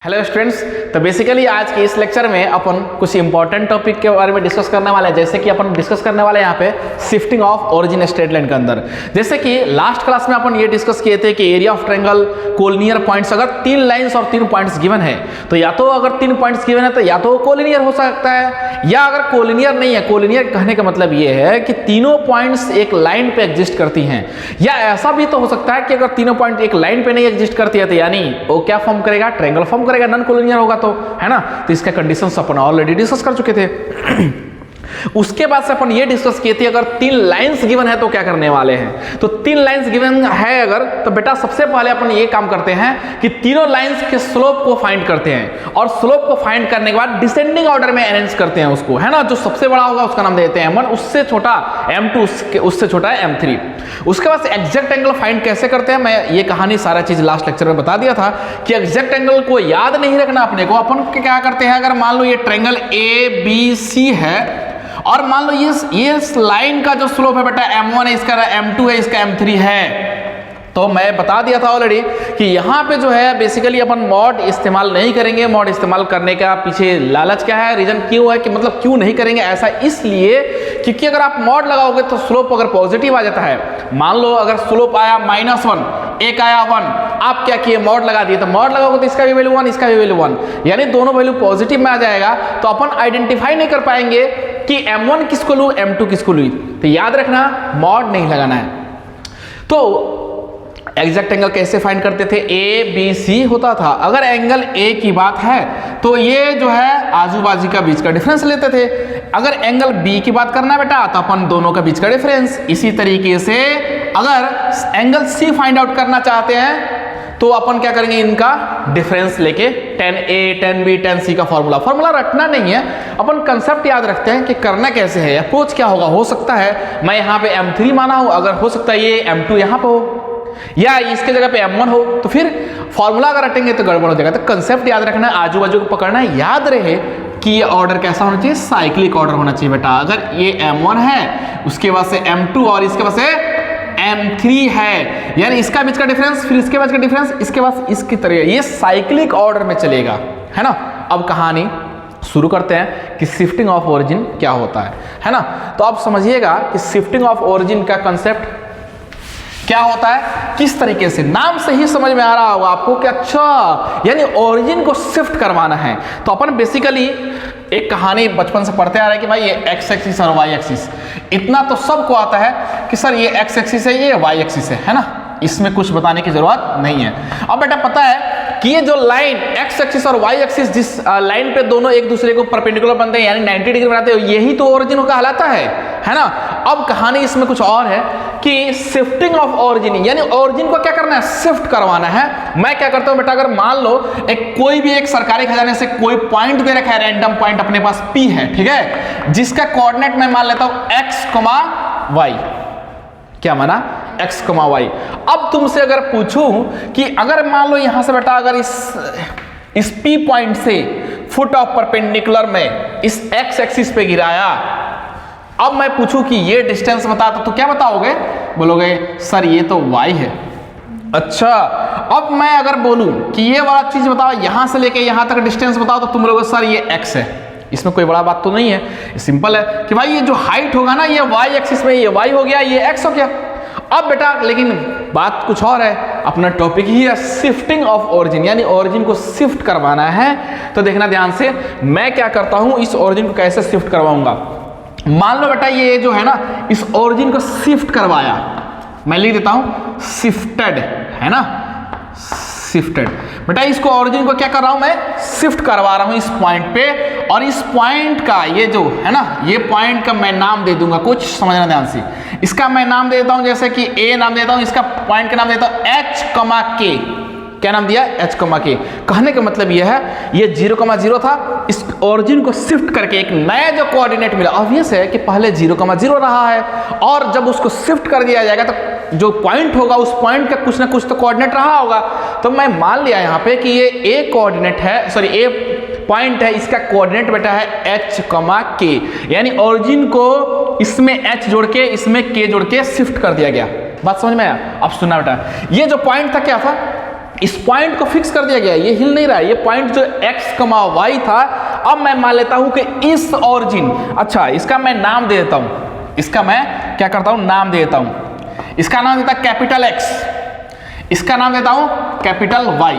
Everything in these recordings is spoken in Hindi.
Hello students. तो बेसिकली आज के इस लेक्चर में अपन कुछ इंपॉर्टेंट टॉपिक के बारे में डिस्कस करने वाले हैं। जैसे कि अपन डिस्कस करने वाले हैं यहाँ पे shifting of origin straight line के अंदर। जैसे कि लास्ट क्लास में अपन ये डिस्कस किए थे कि area of triangle collinear points, अगर 3 लाइंस और 3 पॉइंट्स गिवन है तो या तो अगर 3 पॉइंट्स गिवन है तो या तो कोलिनियर हो सकता है, या अगर कोलिनियर नहीं है, कोलिनियर कहने का मतलब ये है कि तीनों पॉइंट्स एक लाइन पे एग्जिस्ट करती हैं, या ऐसा भी तो हो सकता है कि अगर तीनों पॉइंट एक लाइन पे नहीं एग्जिस्ट करती है तो यानी वो क्या फॉर्म करेगा, ट्रायंगल फॉर्म करेगा, नॉन कोलिनियर होगा तो, है ना। तो इसका कंडीशंस अपन ऑलरेडी डिस्कस कर चुके थे। उसके बाद से अपन ये डिस्कस किए थे अगर 3 लाइंस गिवन है तो क्या करने वाले हैं। तो 3 लाइंस गिवन है अगर, तो बेटा सबसे पहले अपन ये काम करते हैं कि तीनों लाइंस के स्लोप को फाइंड करते हैं, और स्लोप को फाइंड करने के बाद डिसेंडिंग ऑर्डर में अरेंज करते हैं उसको, है ना। जो सबसे बड़ा होगा उसका नाम देते हैं M1, उससे छोटा M2, उससे छोटा है M3। उसके बाद एग्जैक्ट एंगल फाइंड कैसे करते हैं, मैं ये कहानी सारा चीज लास्ट लेक्चर में बता दिया था कि एग्जैक्ट एंगल को याद नहीं रखना अपने को। अपन क्या करते हैं, अगर मान लो ये ट्रायंगल ABC है और मान लो ये इस लाइन का जो स्लोप है बेटा M1 है, इसका M2 है, इसका M3 है, तो मैं बता दिया था ऑलरेडी कि यहाँ पे जो है बेसिकली अपन मॉड इस्तेमाल नहीं करेंगे। मॉड इस्तेमाल करने का पीछे लालच क्या है, रीजन क्यों है कि मतलब क्यों नहीं करेंगे, ऐसा इसलिए क्योंकि अगर आप मॉड लगाओगे तो स्लोप अगर पॉजिटिव आ जाता है, मान लो अगर स्लोप आया -1, एक आया 1, आप क्या किए मॉड लगा दिए, तो मॉड लगाओगे तो इसका भी वैल्यू 1, इसका भी वैल्यू 1, यानी दोनों वैल्यू पॉजिटिव में आ जाएगा, तो अपन आइडेंटिफाई नहीं कर पाएंगे कि M1 किसको लूँ M2 किसको लूँ। तो याद रखना मॉड नहीं लगाना है। तो एग्जैक्ट एंगल कैसे फाइंड करते थे, ABC होता था। अगर एंगल A की बात है तो ये जो है आजू बाजू का बीच का डिफरेंस लेते थे। अगर एंगल B की बात करना है बेटा तो अपन दोनों का बीच का डिफरेंस। इसी तरीके से अगर एंगल C फाइंड आउट करना चाहते हैं तो अपन क्या करेंगे, इनका डिफरेंस लेके tan A, tan B, tan C का फॉर्मूला रखना नहीं है, अपन कंसेप्ट याद रखते हैं कि करना कैसे है, अप्रोच क्या होगा। हो सकता है मैं यहाँ पे M3 माना हूँ, अगर हो सकता है ये M2 यहाँ पे हो या इसके जगह पे M1 हो, तो फिर फॉर्मूला अगर रटेंगे तो गड़बड़ हो जाएगा। तो कंसेप्ट याद रखना, आजू बाजू को पकड़ना है, याद रहे कि ये ऑर्डर कैसा होना चाहिए, साइक्लिक ऑर्डर होना चाहिए बेटा। अगर ये M1 है, उसके बाद से M2 और इसके बाद से M3 है, यानी इसका बीच का डिफरेंस, फिर इसके बीच का डिफरेंस, इसके बाद इसकी तरह, ये साइक्लिक ऑर्डर में चलेगा, है ना। अब कहानी शुरू करते हैं कि शिफ्टिंग ऑफ ओरिजिन क्या होता है ना। तो आप समझिएगा कि शिफ्टिंग ऑफ ओरिजिन का कंसेप्ट क्या होता है, किस तरीके से, नाम से ही समझ में आ रहा होगा आपको कि अच्छा यानी ओरिजिन को शिफ्ट करवाना है। तो अपन बेसिकली एक कहानी बचपन से पढ़ते आ रहे हैं कि भाई ये एक्स एक्सिस और वाई एक्सिस, इतना तो सबको आता है कि सर ये एक्स एक्सिस है, ये वाई एक्सिस है ना, इसमें कुछ बताने की जरूरत नहीं है। अब बेटा पता है कि ये जो लाइन एक्स एक्सिस और वाई एक्सिस, जिस लाइन पे दोनों एक दूसरे को परपेंडिकुलर बनते हैं यानी 90 डिग्री बनाते हैं, यही तो ओरिजिन कहलाता है ना। अब कहानी इसमें कुछ और है कि शिफ्टिंग ऑफ ओरिजिन, यानी ओरिजिन को क्या करना है, शिफ्ट करवाना है। मैं क्या करता हूं बेटा, अगर मान लो कोई भी एक सरकारी खजाने से कोई पॉइंट दे रखा है, रैंडम पॉइंट अपने पास P है, ठीक है, जिसका कोऑर्डिनेट मैं मान लेता हूं x, y, क्या माना, x, y। अब तुमसे अगर पूछूं कि अगर मान लो यहां से बेटा अगर इस P पॉइंट से फुट ऑफ परपेंडिकुलर में इस x एक्सिस पे गिराया, अब मैं पूछूं कि ये डिस्टेंस बता तो क्या बताओगे, बोलोगे सर ये तो y है। अच्छा, अब मैं अगर बोलूं कि ये वाला चीज बताओ, यहां से लेके यहां तक डिस्टेंस बताओ, तो तुम लोग सर ये x है। इसमें कोई बड़ा बात तो नहीं है, सिंपल है कि भाई ये जो हाइट होगा ना, ये y एक्सिस में ये y हो गया, ये x हो गया। अब बेटा लेकिन बात कुछ और है, अपना टॉपिक ही है शिफ्टिंग ऑफ ओरिजिन, यानी ओरिजिन को शिफ्ट करवाना है। तो देखना ध्यान से, मैं क्या करता हूं, इस ओरिजिन को कैसे शिफ्ट करवाऊंगा। मान लो बेटा ये जो है ना, इस ओरिजिन को शिफ्ट करवाया, मैं लिख देता हूं शिफ्टेड, है ना, शिफ्टेड। बेटा इसको ओरिजिन को क्या कर रहा हूं, मैं शिफ्ट करवा रहा हूं इस पॉइंट पे, और इस पॉइंट का ये जो है ना, ये पॉइंट का मैं नाम दे दूंगा, कुछ समझना ध्यान से। इसका मैं नाम दे देता हूं, जैसे कि A नाम देता हूं, इसका पॉइंट का नाम देता हूं H, K। क्या नाम दिया, H, K। कहने का मतलब यह है ये 0,0 था, इस ओरिजिन को शिफ्ट करके एक नया जो कोऑर्डिनेट मिला, ऑब्वियस है कि पहले 0,0 रहा है, और जब उसको शिफ्ट कर दिया जाएगा तो जो पॉइंट होगा उस पॉइंट का कुछ ना कुछ तो कोऑर्डिनेट रहा होगा। तो मैं मान लिया यहाँ पे कि ये A कोऑर्डिनेट है, सॉरी A पॉइंट है, इसका कोऑर्डिनेट बेटा है H, K, यानी ओरिजिन को इसमें H जोड़ के इसमें K जोड़ के शिफ्ट कर दिया गया। बात समझ में आया। अब सुनना बेटा, ये जो पॉइंट था क्या था, इस पॉइंट को फिक्स कर दिया गया, ये हिल नहीं रहा है। ये पॉइंट जो x, y था, अब मैं मान लेता हूं कि इस ओरिजिन, अच्छा इसका मैं नाम दे देता हूं, इसका मैं क्या करता हूं, नाम दे देता हूं। इसका नाम देता कैपिटल X, इसका नाम देता हूं कैपिटल Y।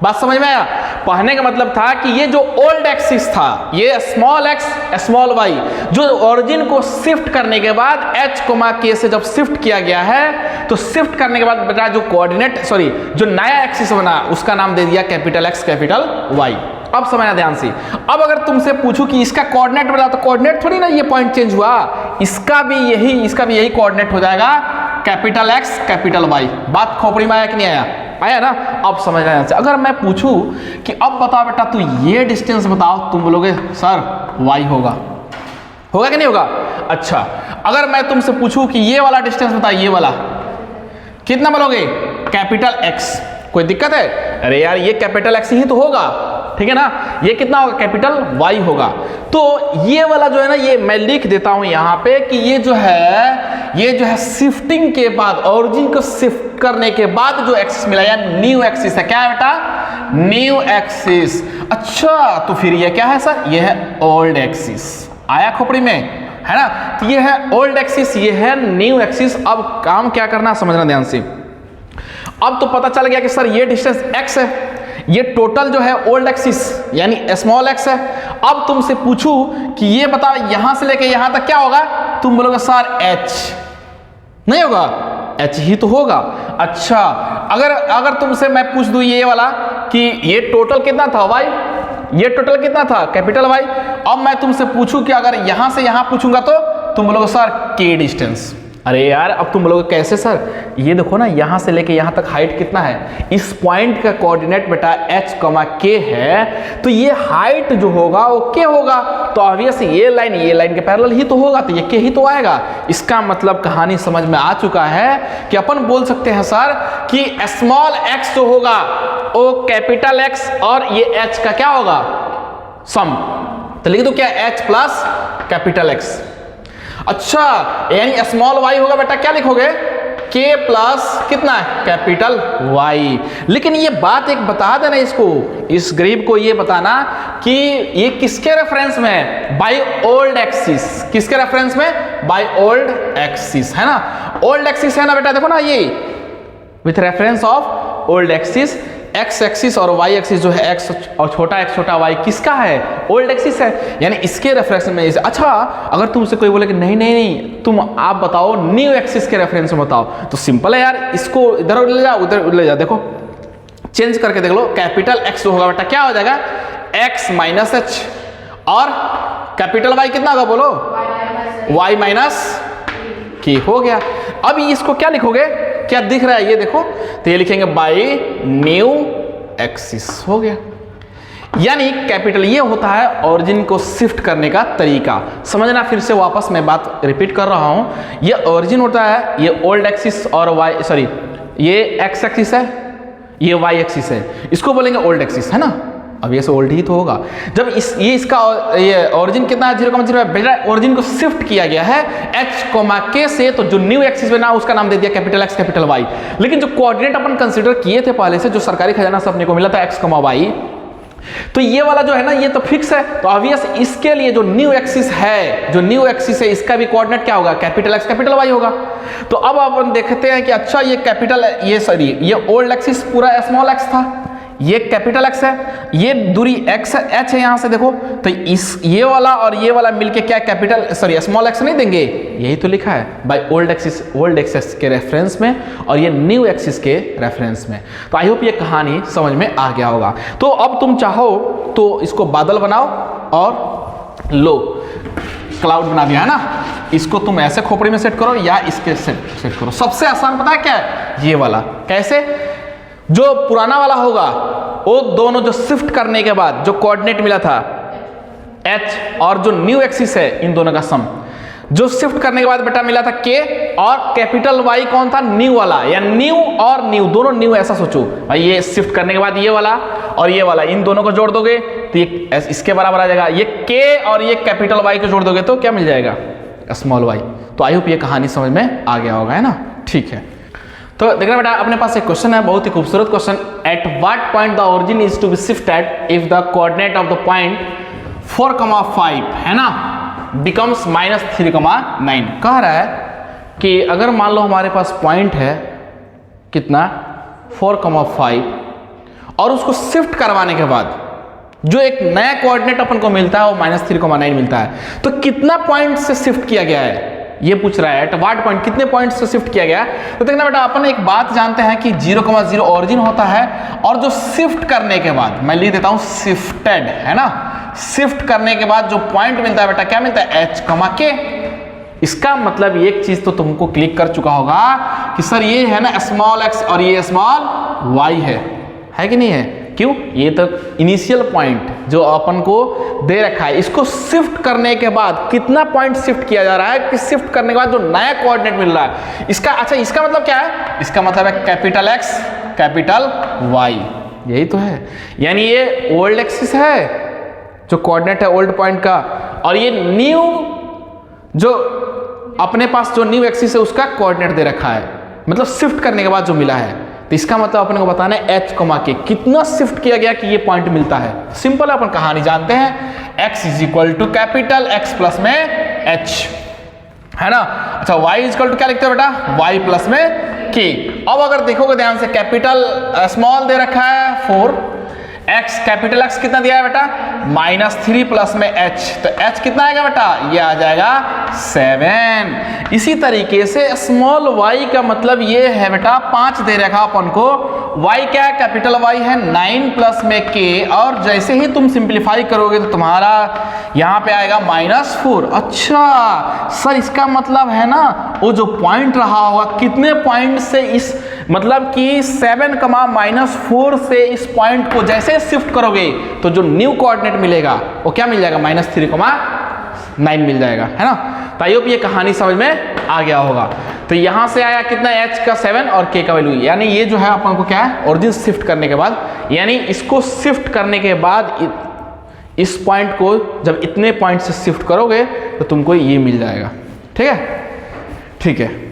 बात समझ में आया? पढ़ने का मतलब था कि ये जो ओल्ड एक्सिस था, ये स्मॉल x स्मॉल y, जो ओरिजिन को शिफ्ट करने के बाद h, k से जब शिफ्ट किया गया है, तो शिफ्ट करने के बाद बेटा जो कोऑर्डिनेट जो नया एक्सिस बना उसका नाम दे दिया कैपिटल X कैपिटल Y। अब समझना ध्यान से। अब अगर तुमसे पूछूं कि इसका कोऑर्डिनेट बताओ, तो कोऑर्डिनेट थोड़ी ना ये पॉइंट चेंज हुआ, इसका भी यही कोऑर्डिनेट हो जाएगा कैपिटल X कैपिटल Y। बात खोपड़ी में आया कि नहीं आया? आया ना? अब समझना ध्यान से। अगर मैं पूछूं कि अब बताओ बेटा तू ये डिस्टेंस बताओ, तुम बोलोगे सर Y होगा कि नहीं होगा? अच्छा, अगर मैं तुमसे पूछूं कि ये वाला डिस्टेंस बताओ, ये वाला कितना बोलोगे? Capital X। कोई दिक्कत है? अरे यार ये कैपिटल X ही तो होगा, ठीक है ना? ये कितना होगा? कैपिटल Y होगा। तो ये वाला जो है ना, ये मैं लिख देता हूं यहां पे कि ये जो है शिफ्टिंग के बाद, ओरिजिन को शिफ्ट करने के बाद जो एक्सिस मिला या न्यू एक्सिस है। क्या है बेटा? New axis. अच्छा, तो फिर ये क्या है सर? ये है ओल्ड एक्सिस। आया खोपड़ी में, है ना? तो ये है ओल्ड एक्सिस, ये है न्यू एक्सिस। अब काम क्या करना समझना ध्यान से। अब तो पता चल गया कि सर ये डिस्टेंस x है, ये टोटल जो है ओल्ड एक्सिस यानी स्मॉल x है। अब तुमसे पूछूं कि ये बताओ यहां से लेके यहां तक क्या होगा, तुम बोलोगे सर h। नहीं होगा? h ही तो होगा। अच्छा, अगर तुमसे मैं पूछ दूं ये वाला कि ये टोटल कितना था y, ये टोटल कितना था कैपिटल Y। अब मैं तुमसे पूछूं कि अगर यहां से यहां पूछूंगा तो तुम बोलोगे सर k डिस्टेंस। अरे यार, अब तुम बोलोगे कैसे सर? ये देखो ना, यहां से लेके यहां तक हाइट कितना है? इस पॉइंट का कोऑर्डिनेट बेटा h, k है, तो ये हाइट जो होगा वो k होगा। तो ऑब्वियस ये लाइन के पैरेलल ही तो होगा, तो ये k ही तो आएगा। इसका मतलब कहानी समझ में आ चुका है कि अपन बोल सकते हैं सर कि स्मॉल x जो होगा वो कैपिटल X और ये h का क्या होगा? सम। तो लिख दो क्या? h plus capital X। अच्छा, यानी स्मॉल y होगा बेटा, क्या लिखोगे? k प्लस कितना है? Capital Y। लेकिन ये बात एक बता देना इसको, इस गरीब को ये बताना कि ये किसके रेफरेंस में है? By old axis. किसके रेफरेंस में? बाय ओल्ड एक्सिस, है ना? ओल्ड एक्सिस है ना बेटा, देखो ना ये with reference of old axis. X axis और वाई एक्सिस जो है एक्स और छोटा एक्स छोटा वाई किसका है? ओल्ड एक्सिस है, यानी इसके रेफरेंस में। अच्छा, अगर तुमसे कोई बोले कि नहीं तुम आप बताओ न्यू एक्सिस के रेफरेंस में बताओ, तो सिंपल है यार, इसको इधर ले जाओ उधर ले जाओ। देखो चेंज करके देख लो, कैपिटल एक्स जो होगा बेटा क्या हो जाएगा? एक्स माइनस एच, और कैपिटल वाई कितना होगा बोलो? वाई माइनस के। हो गया। अब इसको क्या लिखोगे? क्या दिख रहा है ये देखो, तो ये लिखेंगे बाय न्यू एक्सिस। हो गया। यानी कैपिटल ये होता है ओरिजिन को शिफ्ट करने का तरीका। समझना, फिर से वापस मैं बात रिपीट कर रहा हूं। ये ओरिजिन होता है, ये ओल्ड एक्सिस और ये एक्स एक्सिस है, ये वाई एक्सिस है, इसको बोलेंगे ओल्ड एक्सिस, है ना? अब ये ओल्ड ही तो होगा। जब इसका ओरिजिन कितना है? 0,0 बेटा ओरिजिन को शिफ्ट किया गया है h, k से, तो जो न्यू एक्सिस बना उसका नाम दे दिया कैपिटल X कैपिटल Y। लेकिन जो कोऑर्डिनेट अपन कंसीडर किए थे पहले से, जो सरकारी खजाना से अपने को मिला था x, y, तो ये वाला जो है ना, ये तो फिक्स है। तो ऑब्वियस इसके लिए जो न्यू एक्सिस है, इसका भी कोऑर्डिनेट क्या होगा? कैपिटल X कैपिटल Y होगा। तो अब अपन देखते हैं कि अच्छा ये ओल्ड एक्सिस पूरा स्मॉल x था, ये कैपिटल X है, ये दूरी x h है यहां से देखो, तो ये वाला और ये वाला मिलके क्या कैपिटल स्मॉल x नहीं देंगे? यही तो लिखा है बाय ओल्ड एक्सिस के रेफरेंस में और ये न्यू एक्सिस के रेफरेंस में। तो आई होप ये कहानी समझ में आ गया होगा। तो अब तुम चाहो तो इसको बादल बनाओ और लो क्लाउड बना दिया है ना, इसको तुम ऐसे खोपड़ी में सेट करो या इसके सेट करो। सबसे आसान पता है क्या है? ये वाला। कैसे? जो पुराना वाला होगा वो दोनों जो शिफ्ट करने के बाद जो कोऑर्डिनेट मिला था h और जो न्यू एक्सिस है, इन दोनों का सम जो शिफ्ट करने के बाद बेटा मिला था k, और कैपिटल Y कौन था? न्यू वाला, या न्यू और न्यू दोनों न्यू। ऐसा सोचो भाई, ये शिफ्ट करने के बाद ये वाला और ये वाला, इन दोनों को जोड़ दोगे तो ये इसके बराबर आ जाएगा। ये k और ये कैपिटल Y को जोड़ दोगे तो क्या मिल जाएगा? Small y। तो आई होप ये कहानी समझ में आ गया होगा, है ना? ठीक है। तो देखना बेटा, अपने पास एक क्वेश्चन है, बहुत ही खूबसूरत question. At what point the origin is to be shifted if the coordinate of the point 4,5 है ना बिकम्स -3,9। कह रहा है कि अगर मान लो हमारे पास पॉइंट है कितना 4,5 और उसको शिफ्ट करवाने के बाद जो एक नया कोऑर्डिनेट अपन को मिलता है वो -3,9 मिलता है। तो कितना पॉइंट से शिफ्ट किया गया है ये पूछ रहा है। एट व्हाट पॉइंट, कितने पॉइंट से शिफ्ट किया गया। तो देखना बेटा, अपन एक बात जानते हैं कि 0,0 ओरिजिन होता है और जो शिफ्ट करने के बाद, मैं लिख देता हूं शिफ्टेड, है ना, शिफ्ट करने के बाद जो पॉइंट मिलता है बेटा, क्या मिलता है h, k। इसका मतलब एक चीज तो तुमको क्लिक कर चुका होगा कि सर ये है ना स्मॉल x और ये स्मॉल y है कि नहीं है। क्यों? ये तो इनिशियल पॉइंट जो अपन को दे रखा है, इसको शिफ्ट करने के बाद कितना पॉइंट शिफ्ट किया जा रहा है कि शिफ्ट करने के बाद जो नया कोऑर्डिनेट मिल रहा है इसका, अच्छा इसका मतलब क्या है, इसका मतलब है कैपिटल X कैपिटल Y, यही तो है। यानी ये ओल्ड एक्सिस है जो कोऑर्डिनेट है ओल्ड पॉइंट का, और ये न्यू जो अपने पास जो न्यू एक्सिस है उसका कोऑर्डिनेट दे रखा है, मतलब शिफ्ट करने के बाद जो मिला है। तो इसका मतलब अपने को बताना है h, k कितना शिफ्ट किया गया कि ये पॉइंट मिलता है। सिंपल है, अपन कहानी जानते हैं, x is equal to capital X plus में h, है ना। अच्छा y इज इक्वल टू क्या लिखते हैं बेटा, y प्लस में k। अब अगर देखोगे ध्यान से, कैपिटल स्मॉल दे रखा है 4, x कैपिटल X कितना दिया है बेटा, -3 प्लस में h, तो h कितना आएगा बेटा, ये आ जाएगा 7। इसी तरीके से स्मॉल y का मतलब ये है बेटा 5 दे रखा अपन को, y क्या है, कैपिटल Y है 9 प्लस में k, और जैसे ही तुम सिंप्लीफाई करोगे तो तुम्हारा यहाँ पे आएगा -4। अच्छा सर, इसका मतलब है ना वो जो पॉइंट रहा होगा कितने पॉइंट से, इस मतलब कि 7, -4 से इस पॉइंट को जैसे शिफ्ट करोगे तो जो न्यू कोऑर्डिनेट मिलेगा वो क्या मिल जाएगा, -3,9 मिल जाएगा, है ना। तो आई होप ये कहानी समझ में आ गया होगा। तो यहां से आया कितना, h का 7 और k का वैल्यू, यानी ये जो है अपन को क्या है, ओरिजिन शिफ्ट करने के बाद, यानी इसको शिफ्ट करने के बाद इस पॉइंट को जब इतने पॉइंट से शिफ्ट करोगे तो तुमको ये मिल जाएगा। ठीक है, ठीक है।